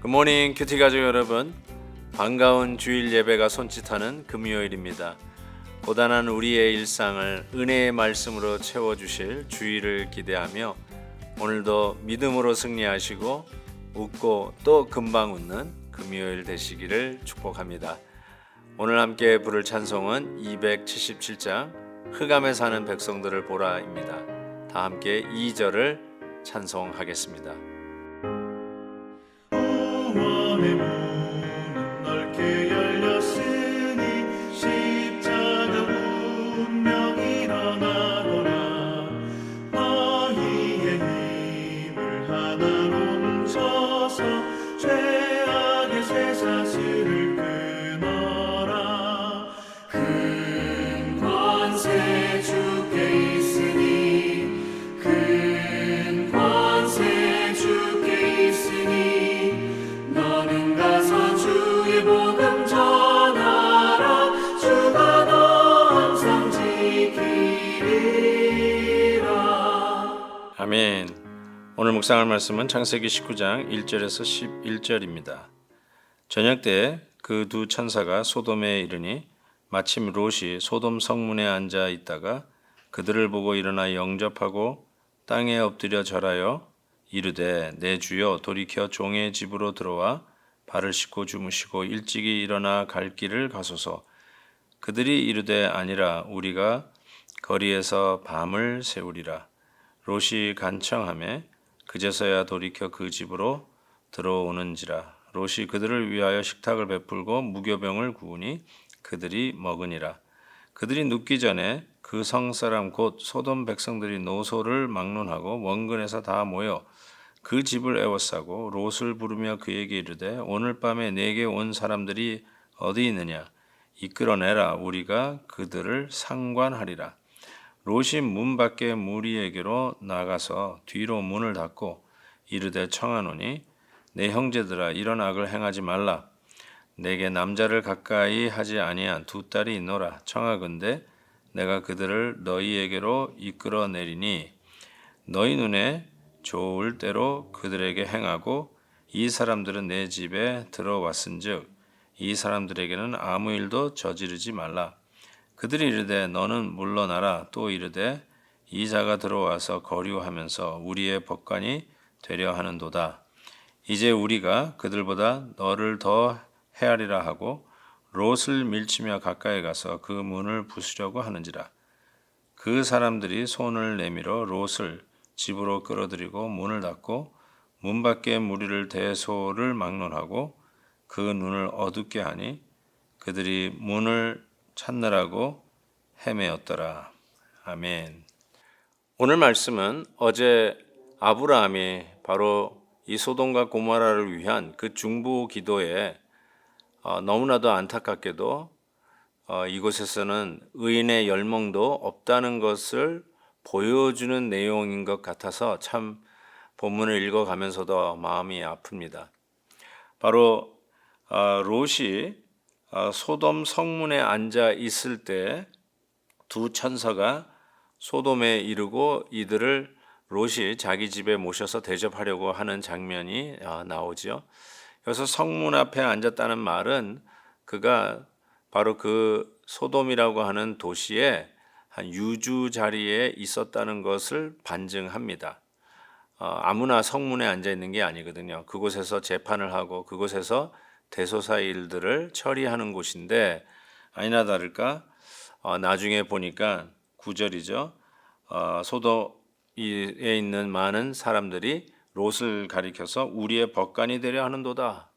굿모닝 큐티 가족 여러분, 반가운 주일 예배가 손짓하는 금요일입니다. 고단한 우리의 일상을 은혜의 말씀으로 채워주실 주일을 기대하며 오늘도 믿음으로 승리하시고 웃고 또 금방 웃는 금요일 되시기를 축복합니다. 오늘 함께 부를 찬송은 277장 흑암에 사는 백성들을 보라입니다. 다 함께 2절을 찬송하겠습니다. 구원의 문은 넓게 열렸으니 십자가 운명 일어나거라. 너희의 힘을 하나로 뭉쳐서 죄악의 쇠사슬을 끊어라. 큰 권세 주께 있으니 큰 권세 주께 있으니 너는 가서 주의 복음 전하라. 주가 너 항상 지키리라. 아멘. 오늘 묵상할 말씀은 창세기 19장 1절에서 11절입니다. 저녁 때 그 두 천사가 소돔에 이르니 마침 롯이 소돔 성문에 앉아 있다가 그들을 보고 일어나 영접하고 땅에 엎드려 절하여 이르되 내 주여 돌이켜 종의 집으로 들어와 발을 씻고 주무시고 일찍이 일어나 갈 길을 가소서. 그들이 이르되 아니라 우리가 거리에서 밤을 새우리라. 롯이 간청하매 그제서야 돌이켜 그 집으로 들어오는지라. 롯이 그들을 위하여 식탁을 베풀고 무교병을 구우니 그들이 먹으니라. 그들이 눕기 전에 그 성사람 곧 소돔 백성들이 노소를 막론하고 원근에서 다 모여 그 집을 에워싸고 롯을 부르며 그에게 이르되 오늘 밤에 내게 온 사람들이 어디 있느냐 이끌어내라. 우리가 그들을 상관하리라. 롯이 문 밖에 무리에게로 나가서 뒤로 문을 닫고 이르되 청하노니 내 형제들아 이런 악을 행하지 말라. 내게 남자를 가까이 하지 아니한 두 딸이 있노라. 청하건대 내가 그들을 너희에게로 이끌어내리니 너희 눈에 좋을 대로 그들에게 행하고 이 사람들은 내 집에 들어왔은즉 이 사람들에게는 아무 일도 저지르지 말라. 그들이 이르되 너는 물러나라. 또 이르되 이 자가 들어와서 거류하면서 우리의 법관이 되려 하는도다. 이제 우리가 그들보다 너를 더 헤아리라 하고 롯을 밀치며 가까이 가서 그 문을 부수려고 하는지라. 그 사람들이 손을 내밀어 롯을 집으로 끌어들이고 문을 닫고 문 밖에 무리를 대소를 막론하고 그 눈을 어둡게 하니 그들이 문을 찾느라고 헤매었더라. 아멘. 오늘 말씀은 어제 아브라함이 바로 이 소돔과 고모라를 위한 그 중보 기도에 너무나도 안타깝게도 이곳에서는 의인의 열멍도 없다는 것을 보여주는 내용인 것 같아서 참 본문을 읽어가면서도 마음이 아픕니다. 바로 롯이 소돔 성문에 앉아 있을 때 두 천사가 소돔에 이르고 이들을 롯이 자기 집에 모셔서 대접하려고 하는 장면이 나오죠. 그래서 성문 앞에 앉았다는 말은 그가 바로 그 소돔이라고 하는 도시에 한 유주 자리에 있었다는 것을 반증합니다. 아무나 성문에 앉아 있는 게 아니거든요. 그곳에서 재판을 하고 그곳에서 대소사 일들을 처리하는 곳인데 아니나 다를까 나중에 보니까 9절이죠. 소돔에 있는 많은 사람들이 롯을 가리켜서 우리의 법관이 되려 하는도다.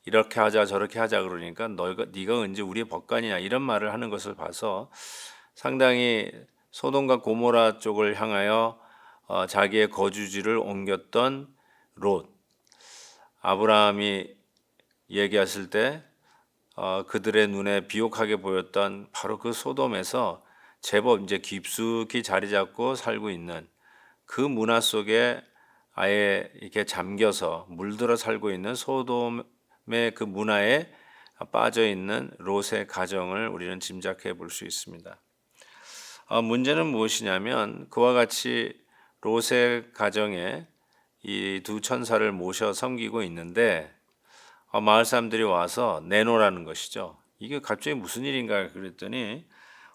이렇게 하자 저렇게 하자 그러니까 네가 언제 우리의 법관이냐 이런 말을 하는 것을 봐서 상당히 소돔과 고모라 쪽을 향하여 자기의 거주지를 옮겼던 롯. 아브라함이 얘기했을 때 그들의 눈에 비옥하게 보였던 바로 그 소돔에서 제법 이제 깊숙이 자리 잡고 살고 있는 그 문화 속에 아예 이렇게 잠겨서 물들어 살고 있는 소돔의 그 문화에 빠져 있는 롯의 가정을 우리는 짐작해 볼 수 있습니다. 문제는 무엇이냐면 그와 같이 롯의 가정에 이 두 천사를 모셔 섬기고 있는데 마을 사람들이 와서 내놓으라는 것이죠. 이게 갑자기 무슨 일인가 그랬더니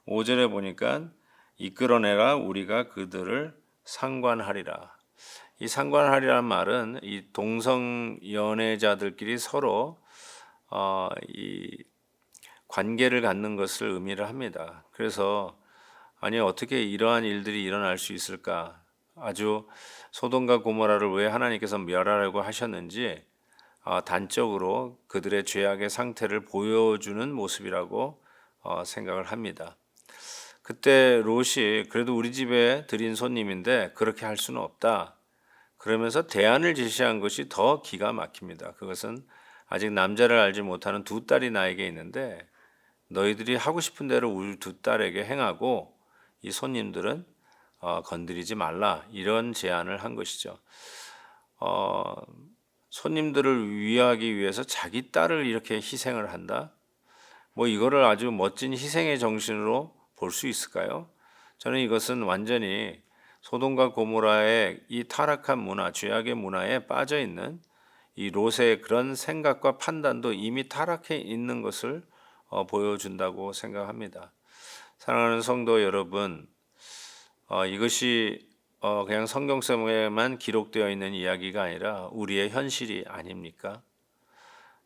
5절에 보니까 이끌어내라 우리가 그들을 상관하리라. 이 상관하리라는 말은 이 동성 연애자들끼리 서로 이 관계를 갖는 것을 의미를 합니다. 그래서 아니 어떻게 이러한 일들이 일어날 수 있을까? 아주 소돔과 고모라를 왜 하나님께서 멸하라고 하셨는지 단적으로 그들의 죄악의 상태를 보여주는 모습이라고 생각을 합니다. 그때 롯이 그래도 우리 집에 들인 손님인데 그렇게 할 수는 없다. 그러면서 대안을 제시한 것이 더 기가 막힙니다. 그것은 아직 남자를 알지 못하는 두 딸이 나에게 있는데 너희들이 하고 싶은 대로 우리 두 딸에게 행하고 이 손님들은 건드리지 말라 이런 제안을 한 것이죠. 손님들을 위하기 위해서 자기 딸을 이렇게 희생을 한다? 뭐 이거를 아주 멋진 희생의 정신으로 볼 수 있을까요? 저는 이것은 완전히 소돔과 고모라의 이 타락한 문화, 죄악의 문화에 빠져 있는 이 롯의 그런 생각과 판단도 이미 타락해 있는 것을 보여준다고 생각합니다. 사랑하는 성도 여러분, 이것이 그냥 성경성에만 기록되어 있는 이야기가 아니라 우리의 현실이 아닙니까?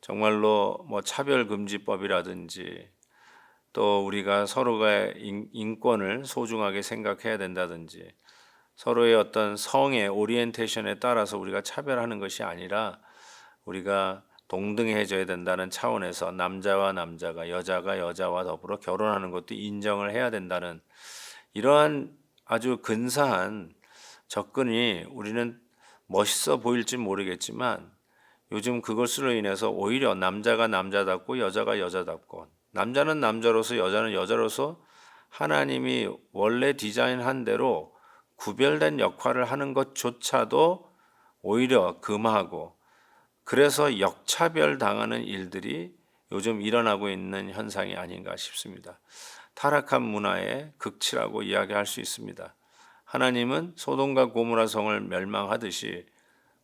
정말로 뭐 차별금지법이라든지 또 우리가 서로가 인권을 소중하게 생각해야 된다든지 서로의 어떤 성의 오리엔테이션에 따라서 우리가 차별하는 것이 아니라 우리가 동등해져야 된다는 차원에서 남자와 남자가 여자가 여자와 더불어 결혼하는 것도 인정을 해야 된다는 이러한 아주 근사한 접근이 우리는 멋있어 보일지 모르겠지만 요즘 그것으로 인해서 오히려 남자가 남자답고 여자가 여자답고 남자는 남자로서 여자는 여자로서 하나님이 원래 디자인한 대로 구별된 역할을 하는 것조차도 오히려 금하고 그래서 역차별 당하는 일들이 요즘 일어나고 있는 현상이 아닌가 싶습니다. 타락한 문화의 극치라고 이야기할 수 있습니다. 하나님은 소돔과 고모라 성을 멸망하듯이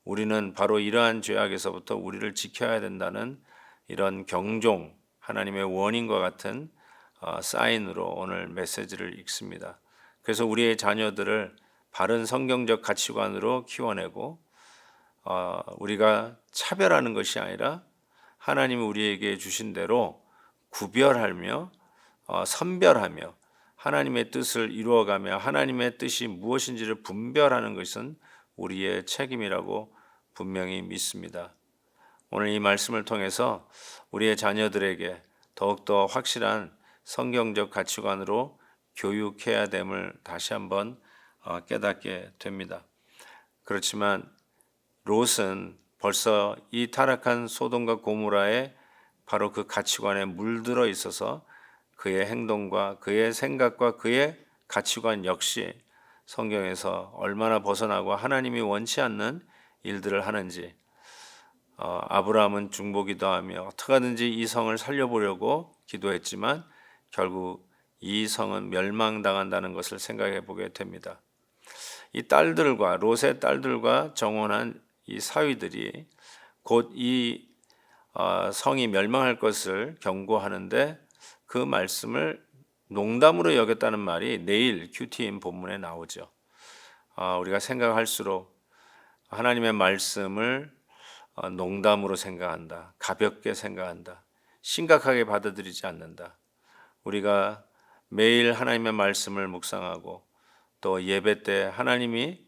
우리는 바로 이러한 죄악에서부터 우리를 지켜야 된다는 이런 경종, 하나님의 원인과 같은 사인으로 오늘 메시지를 읽습니다. 그래서 우리의 자녀들을 바른 성경적 가치관으로 키워내고 우리가 차별하는 것이 아니라 하나님이 우리에게 주신 대로 구별하며 선별하며 하나님의 뜻을 이루어가며 하나님의 뜻이 무엇인지를 분별하는 것은 우리의 책임이라고 분명히 믿습니다. 오늘 이 말씀을 통해서 우리의 자녀들에게 더욱더 확실한 성경적 가치관으로 교육해야 됨을 다시 한번 깨닫게 됩니다. 그렇지만 롯은 벌써 이 타락한 소돔과 고모라의 바로 그 가치관에 물들어 있어서 그의 행동과 그의 생각과 그의 가치관 역시 성경에서 얼마나 벗어나고 하나님이 원치 않는 일들을 하는지 아브라함은 중보기도 하며 어떻게든지 이 성을 살려보려고 기도했지만 결국 이 성은 멸망당한다는 것을 생각해 보게 됩니다. 이 딸들과 롯의 딸들과 정혼한 이 사위들이 곧 이 성이 멸망할 것을 경고하는데 그 말씀을 농담으로 여겼다는 말이 내일 큐티인 본문에 나오죠. 우리가 생각할수록 하나님의 말씀을 농담으로 생각한다, 가볍게 생각한다, 심각하게 받아들이지 않는다. 우리가 매일 하나님의 말씀을 묵상하고 또 예배 때 하나님이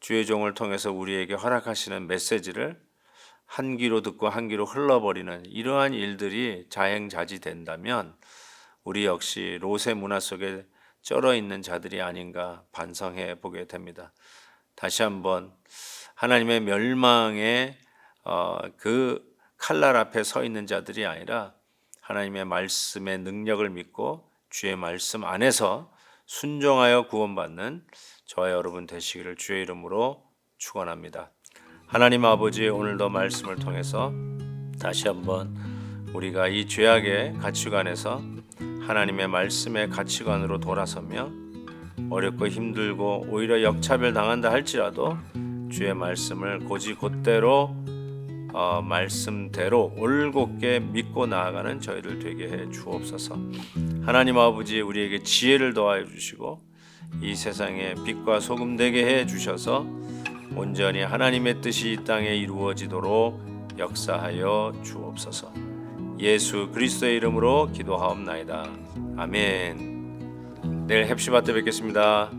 주의 종을 통해서 우리에게 허락하시는 메시지를 한 귀로 듣고 한 귀로 흘러버리는 이러한 일들이 자행자지된다면 우리 역시 롯의 문화 속에 쩔어 있는 자들이 아닌가 반성해 보게 됩니다. 다시 한번 하나님의 멸망의 그 칼날 앞에 서 있는 자들이 아니라 하나님의 말씀의 능력을 믿고 주의 말씀 안에서 순종하여 구원받는 저와 여러분 되시기를 주의 이름으로 축원합니다. 하나님 아버지, 오늘도 말씀을 통해서 다시 한번 우리가 이 죄악의 가치관에서 하나님의 말씀의 가치관으로 돌아서며 어렵고 힘들고 오히려 역차별 당한다 할지라도 주의 말씀을 곧이곧대로 말씀대로 올곧게 믿고 나아가는 저희들 되게 해 주옵소서. 하나님 아버지, 우리에게 지혜를 더하여 주시고 이 세상에 빛과 소금 되게 해 주셔서 온전히 하나님의 뜻이 이 땅에 이루어지도록 역사하여 주옵소서. 예수 그리스도의 이름으로 기도하옵나이다. 아멘. 내일 헵시바 때 뵙겠습니다.